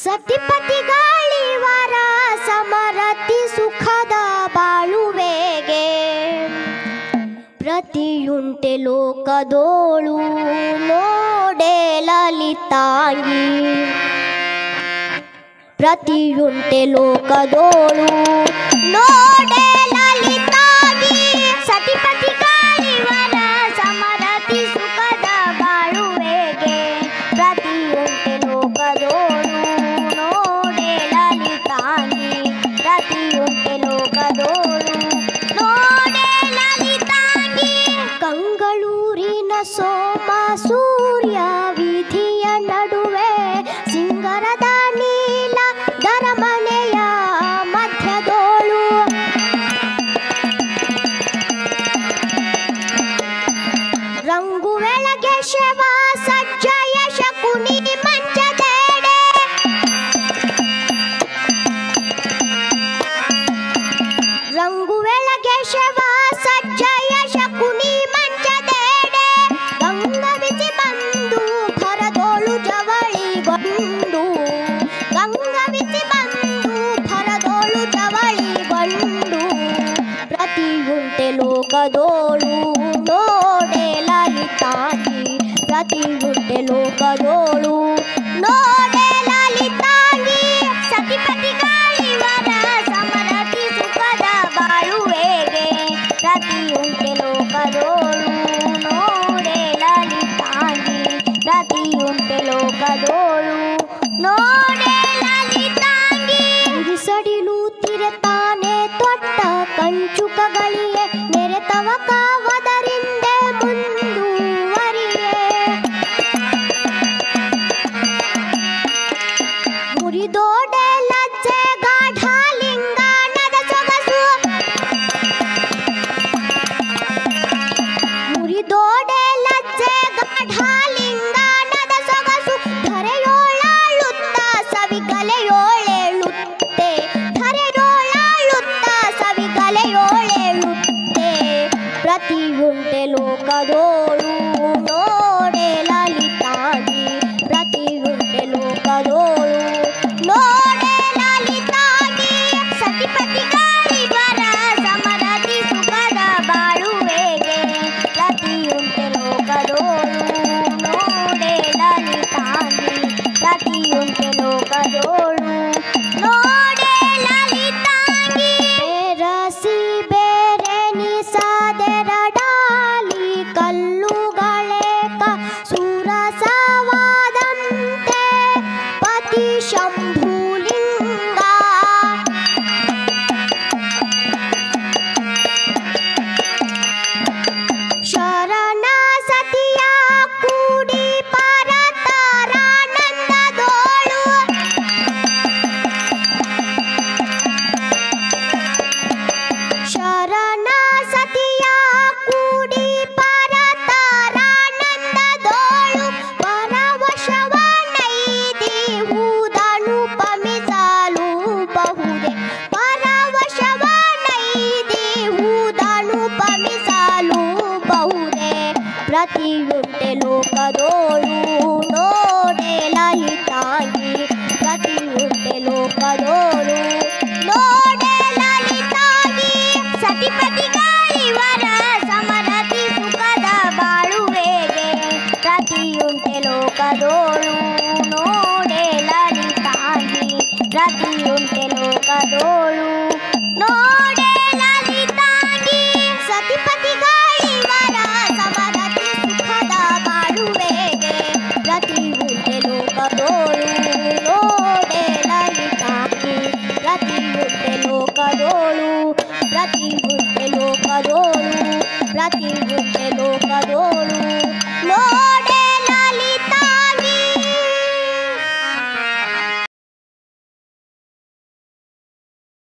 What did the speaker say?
ಸತಿಪತಿ ಗಾಳಿವರ ಸಮರತಿ ಸುಖದ ಬಾಳುವೆಗೆ ಪ್ರತಿಯುಂಟೆ ಲೋಕದೋಳು ನೋಡೆ ಲಲಿತಾಂಗಿ ಪ್ರತಿಯುಂಟೆ ಲೋಕದೋಳು ನೋಡೆ ಲಲಿತಾಂಗಿ ಸತಿಪತಿ ಗಾಳಿವರ ಸಮರತಿ ಸುಖದ ಬಾಳುವೆಗೆ ಪ್ರತಿಯುಂಟೆ ಲೋಕದೋಳು ನೋಡೆ ಲಲಿತಾಂಗಿ ಪ್ರತಿಯುಂಟೆ ಲೋಕದೋಳು ನೋಡೆ ಲಲಿತಾಂಗಿ ಕಂಗಳೂರಿನ ಸೋಮ ಸೂರ್ಯ ವಿಧಿಯ ನಡುವೆ ಸಿಂಗರದ ನೀಲ ದರಮನೆಯ ಮಧ್ಯದೋಳು ರಂಗು ಬೆಳಗ್ಗೆ ಶವ ಸಜ್ಜಯ ಶಕುನಿ ಮಂಚದೆಡೆ ರಂಗು ಬೆಳಗ್ಗೆ ಶವ ಸಜ್ಜಯ ಶಕುನಿ ಮಂಚದೆಡೆ ಗಂಗವಿಸಿ ಬಂದು ಭರದೋಳು ಜವಳಿಗೊಂಡು ಗಂಗವಿಸಿ ಬಂದು ಭರದೋಳು ಜವಳಿಗೊಂಡು ಪ್ರತಿಯುಂಟೆ ಲೋಕದೋಳು ನೋಡೆ ಲಲಿತಾಂಗಿ ಪ್ರತಿಯುಂಟೆ ಲೋಕದೋಳು ನೋಡೆ ಲಲಿತಾಂಗಿ ಸತಿಪತಿ ಗಾಳಿವರ ಸಮರತಿ ಸುಖದ ಬಾಳುವೆಗೆ ಪ್ರತಿಯುಂಟೆ ಲೋಕದೋಳು ನೋಡೆ ಲಲಿತಾಂಗಿ ಪ್ರತಿಯುಂಟೆ ಲೋಕದೋಳು ನೋಡೆ ಲಲಿತಾಂಗಿ ಸಡಿಲು ತಿರೆತಾನೆ ತೊಟ್ಟ ಕಂಚುಕಗಳಿಗೆ ನೆರೆತವ ಕಾವದರಿಂದೆ ಮುಂದುವರಿಯೇ ಮುರಿದೋಡೆ ಲಜ್ಜೆ ಗಾಢಲಿಂಗಾಣದ ಸೊಗಸು ಮುರಿದೋಡೆ ಲಜ್ಜೆ ಗಾಢಲಿಂಗಾಣದ ಸೊಗಸು ಧರೆಯೋಳಾಳುತ್ತ ಸವಿಕಲೆಯೋಳೆಳುತ್ತೆ ಧರೆಯೋಳಾಳುತ್ತ ಸವಿಕಲೆಯೋಳೆಳುತ್ತೆ ಪ್ರತಿಯುಂಟೆ ಲೋಕದೋಳು ನೋಡೆ ಲಲಿತಾಂಗಿ ಪ್ರತಿ